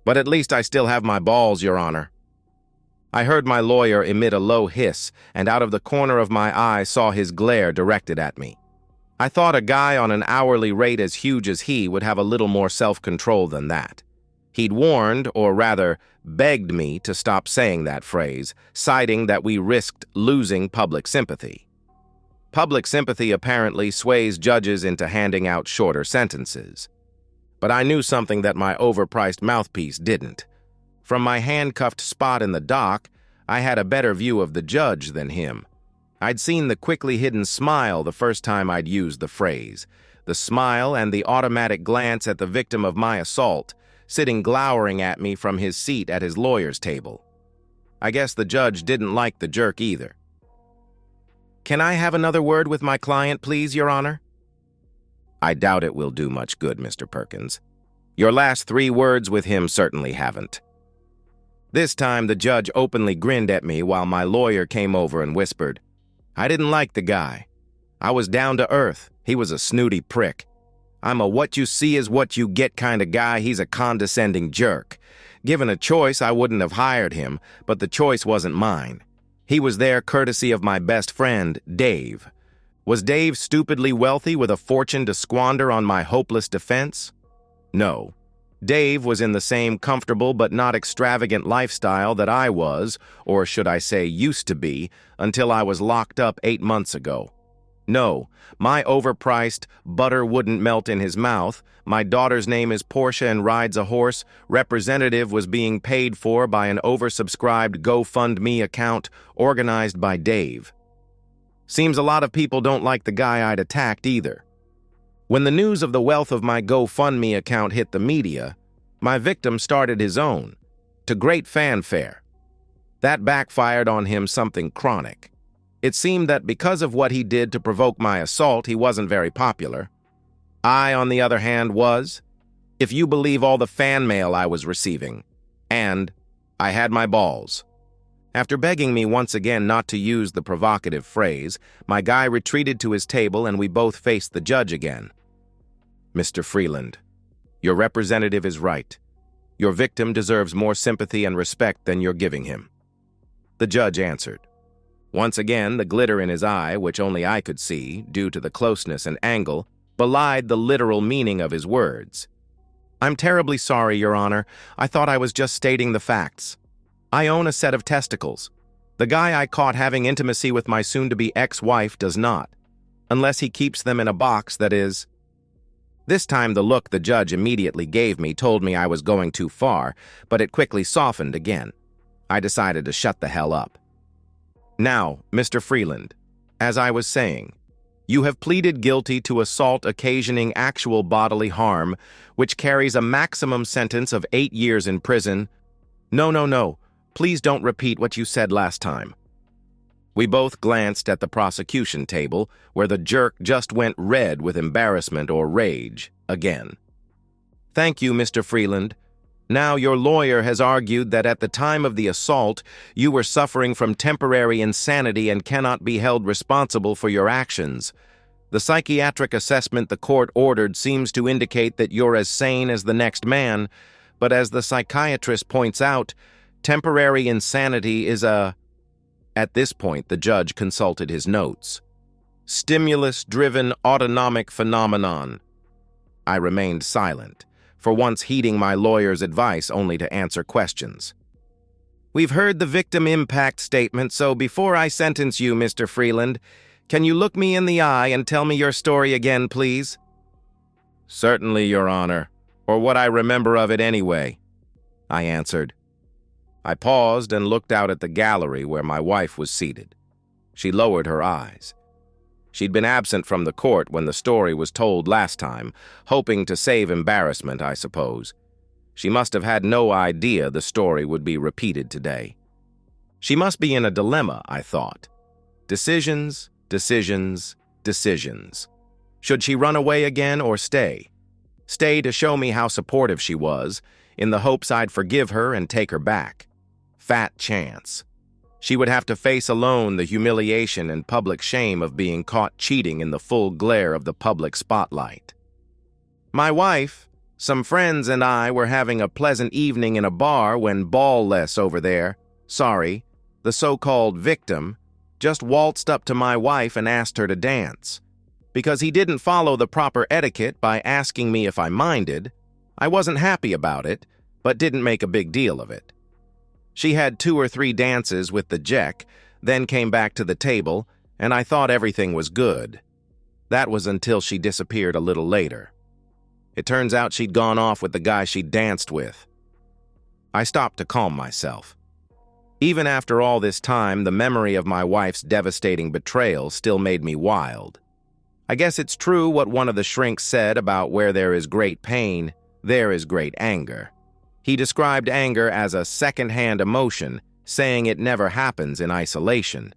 But at least I still have my balls, Your Honor. I heard my lawyer emit a low hiss, and out of the corner of my eye saw his glare directed at me. I thought a guy on an hourly rate as huge as he would have a little more self-control than that. He'd warned, or rather, begged me to stop saying that phrase, citing that we risked losing public sympathy. Public sympathy apparently sways judges into handing out shorter sentences. But I knew something that my overpriced mouthpiece didn't. From my handcuffed spot in the dock, I had a better view of the judge than him. I'd seen the quickly hidden smile the first time I'd used the phrase, the smile and the automatic glance at the victim of my assault, sitting glowering at me from his seat at his lawyer's table. I guess the judge didn't like the jerk either. "Can I have another word with my client, please, Your Honor?" "I doubt it will do much good, Mr. Perkins. Your last 3 words with him certainly haven't." This time the judge openly grinned at me while my lawyer came over and whispered, "I didn't like the guy. I was down to earth. He was a snooty prick. I'm a what you see is what you get kind of guy. He's a condescending jerk. Given a choice, I wouldn't have hired him, but the choice wasn't mine. He was there courtesy of my best friend, Dave. Was Dave stupidly wealthy with a fortune to squander on my hopeless defense? No. Dave was in the same comfortable but not extravagant lifestyle that I was, or should I say used to be, until I was locked up 8 months ago. No, my overpriced butter wouldn't melt in his mouth, my daughter's name is Portia and rides a horse, representative was being paid for by an oversubscribed GoFundMe account organized by Dave. Seems a lot of people don't like the guy I'd attacked either. When the news of the wealth of my GoFundMe account hit the media, my victim started his own, to great fanfare. That backfired on him something chronic. It seemed that because of what he did to provoke my assault, he wasn't very popular. I, on the other hand, was, if you believe all the fan mail I was receiving. And I had my balls. After begging me once again not to use the provocative phrase, my guy retreated to his table and we both faced the judge again. "Mr. Freeland, your representative is right. Your victim deserves more sympathy and respect than you're giving him." The judge answered. Once again, the glitter in his eye, which only I could see, due to the closeness and angle, belied the literal meaning of his words. "I'm terribly sorry, Your Honor. I thought I was just stating the facts. I own a set of testicles. The guy I caught having intimacy with my soon-to-be ex-wife does not, unless he keeps them in a box that is—" This time the look the judge immediately gave me told me I was going too far, but it quickly softened again. I decided to shut the hell up. "Now, Mr. Freeland, as I was saying, you have pleaded guilty to assault occasioning actual bodily harm, which carries a maximum sentence of 8 years in prison." No. Please don't repeat what you said last time." We both glanced at the prosecution table, where the jerk just went red with embarrassment or rage again. "Thank you, Mr. Freeland. Now, your lawyer has argued that at the time of the assault, you were suffering from temporary insanity and cannot be held responsible for your actions. The psychiatric assessment the court ordered seems to indicate that you're as sane as the next man, but as the psychiatrist points out, temporary insanity is a—" At this point, the judge consulted his notes. "Stimulus-driven autonomic phenomenon." I remained silent, for once heeding my lawyer's advice only to answer questions. "We've heard the victim impact statement, so before I sentence you, Mr. Freeland, can you look me in the eye and tell me your story again, please?" "Certainly, Your Honor, or what I remember of it anyway," I answered. I paused and looked out at the gallery where my wife was seated. She lowered her eyes. She'd been absent from the court when the story was told last time, hoping to save embarrassment, I suppose. She must have had no idea the story would be repeated today. She must be in a dilemma, I thought. Decisions. Should she run away again or stay? Stay to show me how supportive she was, in the hopes I'd forgive her and take her back. Fat chance. She would have to face alone the humiliation and public shame of being caught cheating in the full glare of the public spotlight. My wife, Some friends and I were having a pleasant evening in a bar when Ballless over there, sorry, the so-called victim, just waltzed up to my wife and asked her to dance. Because he didn't follow the proper etiquette by asking me if I minded, I wasn't happy about it, but didn't make a big deal of it. She had 2 or 3 dances with the Jack, then came back to the table, and I thought everything was good. That was until she disappeared a little later. It turns out she'd gone off with the guy she'd danced with. I stopped to calm myself. Even after all this time, the memory of my wife's devastating betrayal still made me wild. I guess it's true what one of the shrinks said about where there is great pain, there is great anger. He described anger as a second-hand emotion, saying it never happens in isolation.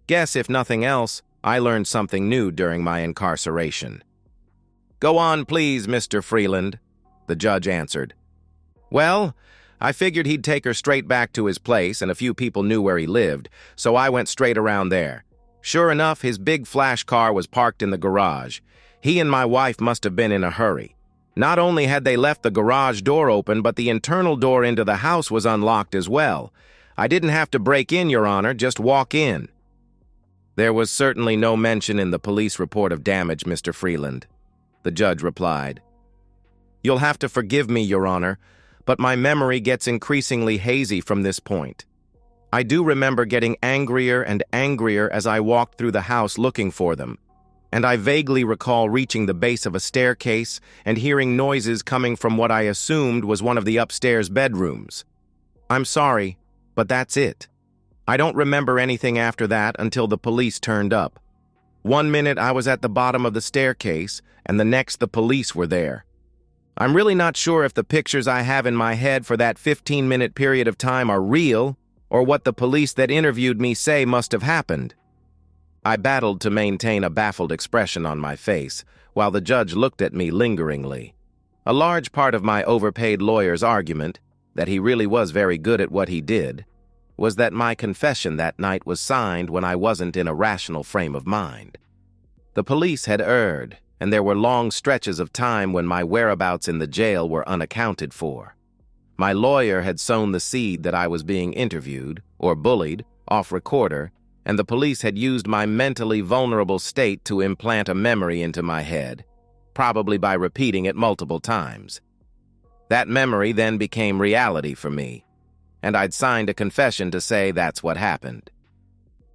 Guess, if nothing else, I learned something new during my incarceration. "Go on, please, Mr. Freeland," the judge answered. "Well, I figured he'd take her straight back to his place, and a few people knew where he lived, so I went straight around there. Sure enough, his big flash car was parked in the garage. He and my wife must have been in a hurry. Not only had they left the garage door open, but the internal door into the house was unlocked as well. I didn't have to break in, Your Honor, just walk in." "There was certainly no mention in the police report of damage, Mr. Freeland," the judge replied. "You'll have to forgive me, Your Honor, but my memory gets increasingly hazy from this point. I do remember getting angrier and angrier as I walked through the house looking for them, and I vaguely recall reaching the base of a staircase and hearing noises coming from what I assumed was one of the upstairs bedrooms. I'm sorry, but that's it. I don't remember anything after that until the police turned up. One minute I was at the bottom of the staircase, and the next the police were there. I'm really not sure if the pictures I have in my head for that 15-minute period of time are real, or what the police that interviewed me say must have happened." I battled to maintain a baffled expression on my face, while the judge looked at me lingeringly. A large part of my overpaid lawyer's argument, that he really was very good at what he did, was that my confession that night was signed when I wasn't in a rational frame of mind. The police had erred, and there were long stretches of time when my whereabouts in the jail were unaccounted for. My lawyer had sown the seed that I was being interviewed, or bullied, off recorder, and the police had used my mentally vulnerable state to implant a memory into my head, probably by repeating it multiple times. That memory then became reality for me, and I'd signed a confession to say that's what happened.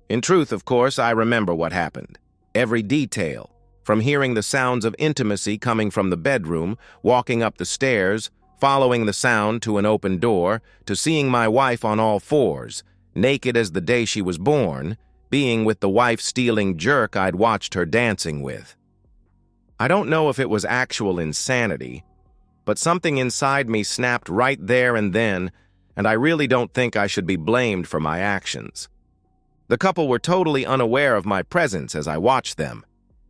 In truth, of course, I remember what happened. Every detail, from hearing the sounds of intimacy coming from the bedroom, walking up the stairs, following the sound to an open door, to seeing my wife on all fours, naked as the day she was born, being with the wife-stealing jerk I'd watched her dancing with. I don't know if it was actual insanity, but something inside me snapped right there and then, and I really don't think I should be blamed for my actions. The couple were totally unaware of my presence as I watched them.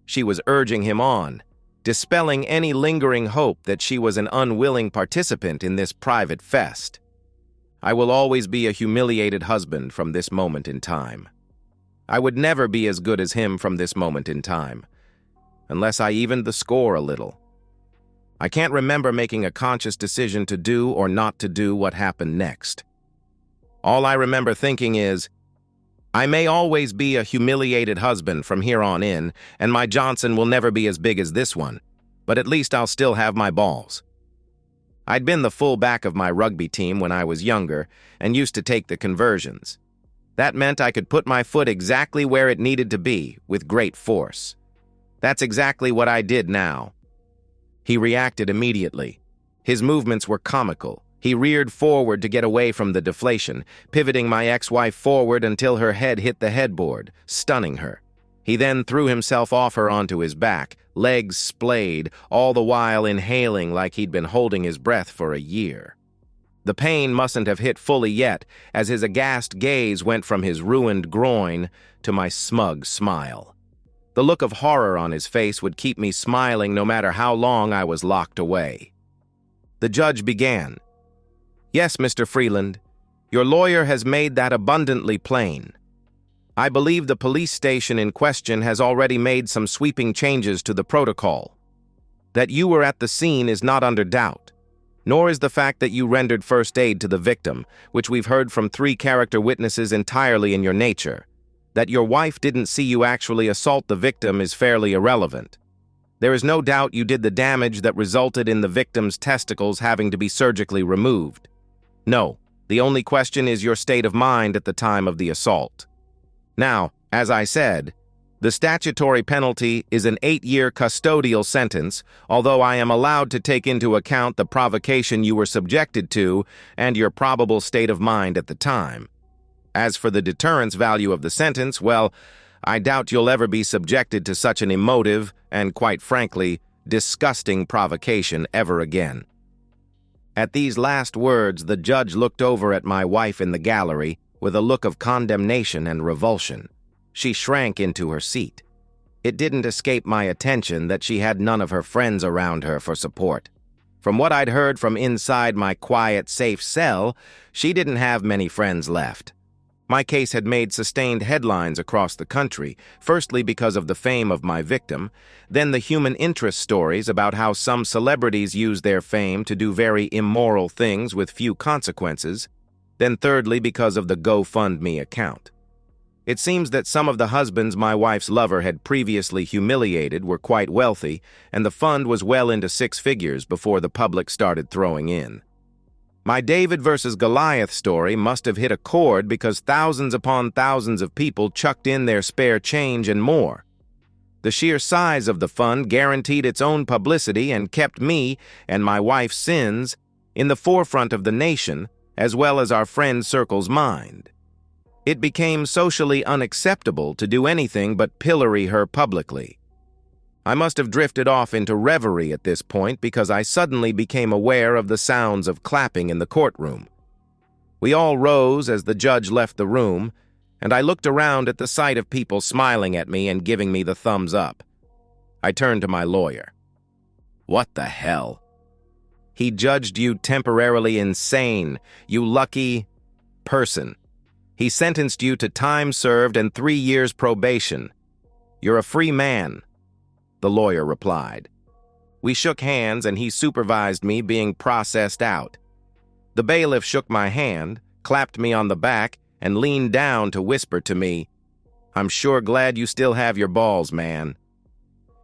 She was urging him on, dispelling any lingering hope that she was an unwilling participant in this private fest. I will always be a humiliated husband from this moment in time. I would never be as good as him from this moment in time, unless I evened the score a little. I can't remember making a conscious decision to do or not to do what happened next. All I remember thinking is, I may always be a humiliated husband from here on in, and my Johnson will never be as big as this one, but at least I'll still have my balls. I'd been the fullback of my rugby team when I was younger and used to take the conversions. That meant I could put my foot exactly where it needed to be, with great force. That's exactly what I did now. He reacted immediately. His movements were comical. He reared forward to get away from the deflation, pivoting my ex-wife forward until her head hit the headboard, stunning her. He then threw himself off her onto his back, legs splayed, all the while inhaling like he'd been holding his breath for a year. The pain mustn't have hit fully yet, as his aghast gaze went from his ruined groin to my smug smile. The look of horror on his face would keep me smiling no matter how long I was locked away. The judge began. "Yes, Mr. Freeland, your lawyer has made that abundantly plain. I believe the police station in question has already made some sweeping changes to the protocol. That you were at the scene is not under doubt, nor is the fact that you rendered first aid to the victim, which we've heard from 3 character witnesses entirely in your nature. That your wife didn't see you actually assault the victim is fairly irrelevant. There is no doubt you did the damage that resulted in the victim's testicles having to be surgically removed. No, the only question is your state of mind at the time of the assault. Now, as I said, the statutory penalty is an 8-year custodial sentence, although I am allowed to take into account the provocation you were subjected to and your probable state of mind at the time. As for the deterrence value of the sentence, well, I doubt you'll ever be subjected to such an emotive and, quite frankly, disgusting provocation ever again. At these last words, the judge looked over at my wife in the gallery with a look of condemnation and revulsion. She shrank into her seat. It didn't escape my attention that she had none of her friends around her for support. From what I'd heard from inside my quiet, safe cell, she didn't have many friends left. My case had made sustained headlines across the country, firstly because of the fame of my victim, then the human interest stories about how some celebrities use their fame to do very immoral things with few consequences, then thirdly because of the GoFundMe account. It seems that some of the husbands my wife's lover had previously humiliated were quite wealthy, and the fund was well into 6 figures before the public started throwing in. My David versus Goliath story must have hit a chord because thousands upon thousands of people chucked in their spare change and more. The sheer size of the fund guaranteed its own publicity and kept me and my wife's sins in the forefront of the nation, as well as our friend circle's mind. It became socially unacceptable to do anything but pillory her publicly. I must have drifted off into reverie at this point because I suddenly became aware of the sounds of clapping in the courtroom. We all rose as the judge left the room, and I looked around at the sight of people smiling at me and giving me the thumbs up. I turned to my lawyer. "What the hell?" "He judged you temporarily insane, you lucky person. He sentenced you to time served and 3 years probation. You're a free man," the lawyer replied. We shook hands and he supervised me being processed out. The bailiff shook my hand, clapped me on the back, and leaned down to whisper to me, "I'm sure glad you still have your balls, man."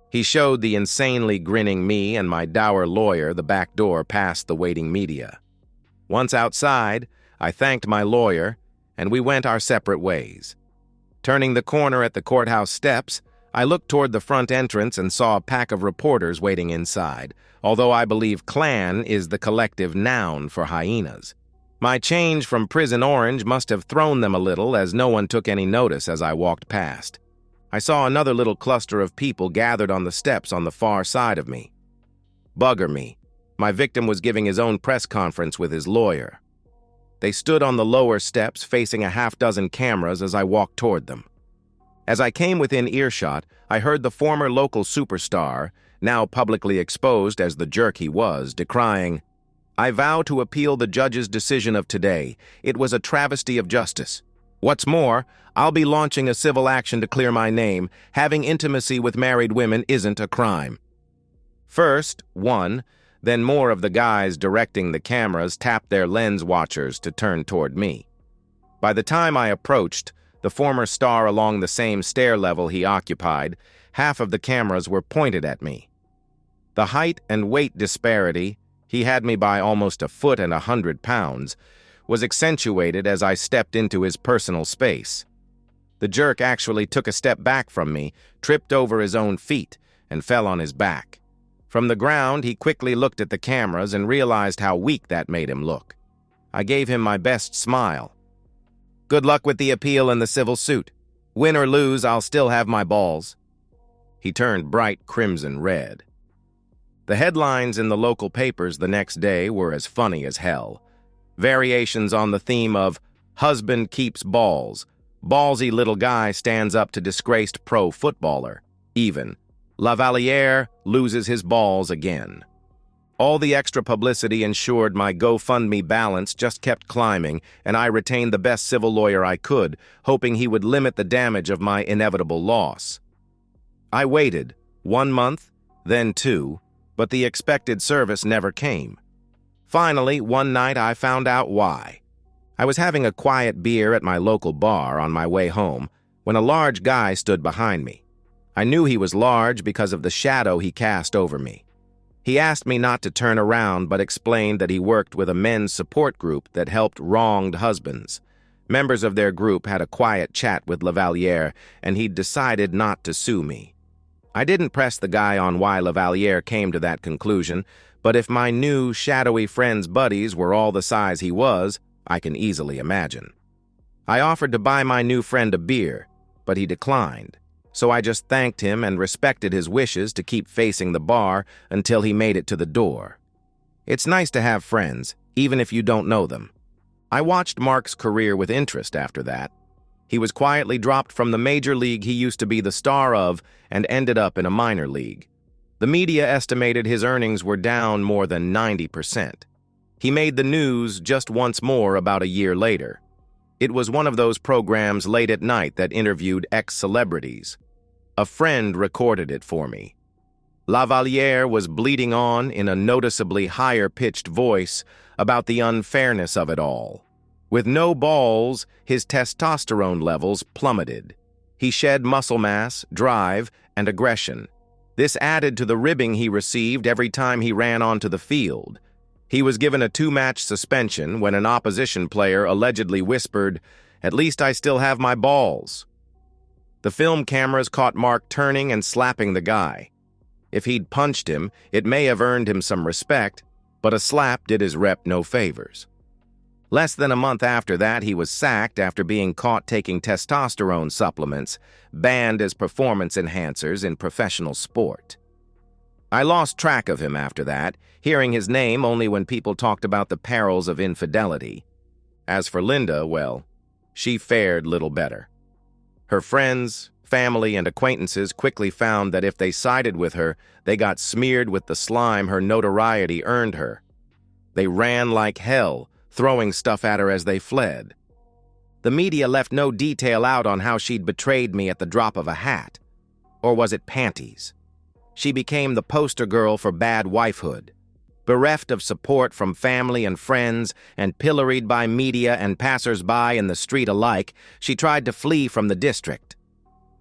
He showed the insanely grinning me and my dour lawyer the back door past the waiting media. Once outside, I thanked my lawyer, and we went our separate ways. Turning the corner at the courthouse steps, I looked toward the front entrance and saw a pack of reporters waiting inside, although I believe clan is the collective noun for hyenas. My change from prison orange must have thrown them a little, as no one took any notice as I walked past. I saw another little cluster of people gathered on the steps on the far side of me. Bugger me. My victim was giving his own press conference with his lawyer. They stood on the lower steps facing a half-dozen cameras as I walked toward them. As I came within earshot, I heard the former local superstar, now publicly exposed as the jerk he was, decrying, "I vow to appeal the judge's decision of today. It was a travesty of justice. What's more, I'll be launching a civil action to clear my name. Having intimacy with married women isn't a crime." First, one, then more of the guys directing the cameras tapped their lens watchers to turn toward me. By the time I approached, the former star along the same stair level he occupied, half of the cameras were pointed at me. The height and weight disparity, he had me by almost 1 foot and 100 pounds, was accentuated as I stepped into his personal space. The jerk actually took a step back from me, tripped over his own feet, and fell on his back. From the ground, he quickly looked at the cameras and realized how weak that made him look. I gave him my best smile. "Good luck with the appeal and the civil suit. Win or lose, I'll still have my balls." He turned bright crimson red. The headlines in the local papers the next day were as funny as hell. Variations on the theme of "Husband keeps balls," "Ballsy little guy stands up to disgraced pro footballer," even "Lavaliere loses his balls again." All the extra publicity ensured my GoFundMe balance just kept climbing, and I retained the best civil lawyer I could, hoping he would limit the damage of my inevitable loss. I waited 1 month, then 2, but the expected service never came. Finally, one night I found out why. I was having a quiet beer at my local bar on my way home when a large guy stood behind me. I knew he was large because of the shadow he cast over me. He asked me not to turn around but explained that he worked with a men's support group that helped wronged husbands. Members of their group had a quiet chat with Lavalier, and he'd decided not to sue me. I didn't press the guy on why Lavalier came to that conclusion, but if my new, shadowy friend's buddies were all the size he was, I can easily imagine. I offered to buy my new friend a beer, but he declined, so I just thanked him and respected his wishes to keep facing the bar until he made it to the door. It's nice to have friends, even if you don't know them. I watched Mark's career with interest after that. He was quietly dropped from the major league he used to be the star of and ended up in a minor league. The media estimated his earnings were down more than 90%. He made the news just once more about a year later. It was one of those programs late at night that interviewed ex-celebrities. A friend recorded it for me. Lavalier was bleating on in a noticeably higher-pitched voice about the unfairness of it all. With no balls, his testosterone levels plummeted. He shed muscle mass, drive, and aggression. This added to the ribbing he received every time he ran onto the field. He was given a 2-match suspension when an opposition player allegedly whispered, "At least I still have my balls." The film cameras caught Mark turning and slapping the guy. If he'd punched him, it may have earned him some respect, but a slap did his rep no favors. Less than a month after that, he was sacked after being caught taking testosterone supplements, banned as performance enhancers in professional sport. I lost track of him after that, hearing his name only when people talked about the perils of infidelity. As for Linda, well, she fared little better. Her friends, family, and acquaintances quickly found that if they sided with her, they got smeared with the slime her notoriety earned her. They ran like hell, throwing stuff at her as they fled. The media left no detail out on how she'd betrayed me at the drop of a hat. Or was it panties? She became the poster girl for bad wifehood. Bereft of support from family and friends and pilloried by media and passers-by in the street alike, she tried to flee from the district.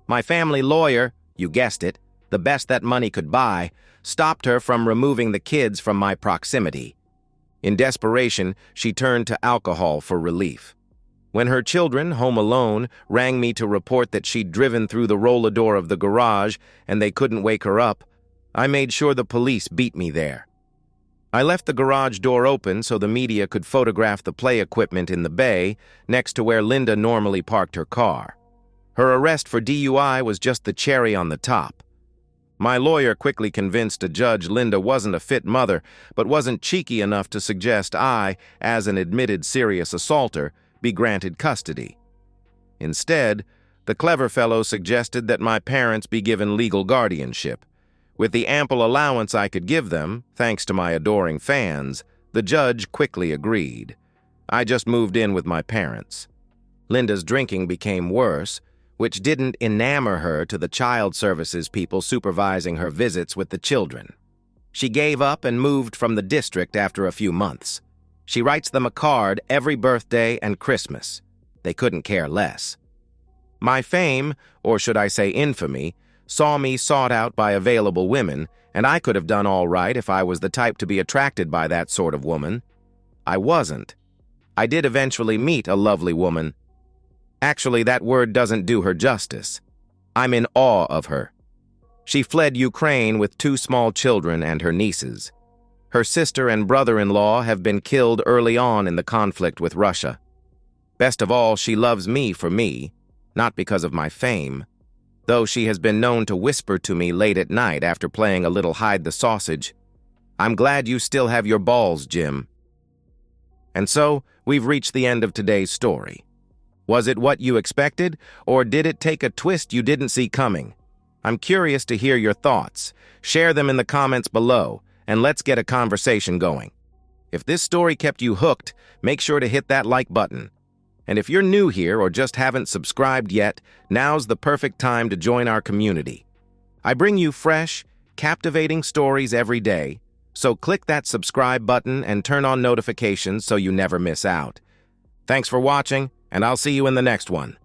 My family lawyer, you guessed it, the best that money could buy, stopped her from removing the kids from my proximity. In desperation, she turned to alcohol for relief. When her children, home alone, rang me to report that she'd driven through the roller door of the garage and they couldn't wake her up, I made sure the police beat me there. I left the garage door open so the media could photograph the play equipment in the bay next to where Linda normally parked her car. Her arrest for DUI was just the cherry on the top. My lawyer quickly convinced a judge Linda wasn't a fit mother, but wasn't cheeky enough to suggest I, as an admitted serious assaulter, be granted custody. Instead, the clever fellow suggested that my parents be given legal guardianship. With the ample allowance I could give them, thanks to my adoring fans, the judge quickly agreed. I just moved in with my parents. Linda's drinking became worse, which didn't enamor her to the child services people supervising her visits with the children. She gave up and moved from the district after a few months. She writes them a card every birthday and Christmas. They couldn't care less. My fame, or should I say infamy, saw me sought out by available women, and I could have done all right if I was the type to be attracted by that sort of woman. I wasn't. I did eventually meet a lovely woman. Actually, that word doesn't do her justice. I'm in awe of her. She fled Ukraine with 2 small children and her nieces. Her sister and brother-in-law have been killed early on in the conflict with Russia. Best of all, she loves me for me, not because of my fame, though she has been known to whisper to me late at night after playing a little hide-the-sausage, "I'm glad you still have your balls, Jim." And so, we've reached the end of today's story. Was it what you expected, or did it take a twist you didn't see coming? I'm curious to hear your thoughts. Share them in the comments below, and let's get a conversation going. If this story kept you hooked, make sure to hit that like button. And if you're new here or just haven't subscribed yet, now's the perfect time to join our community. I bring you fresh, captivating stories every day, so click that subscribe button and turn on notifications so you never miss out. Thanks for watching, and I'll see you in the next one.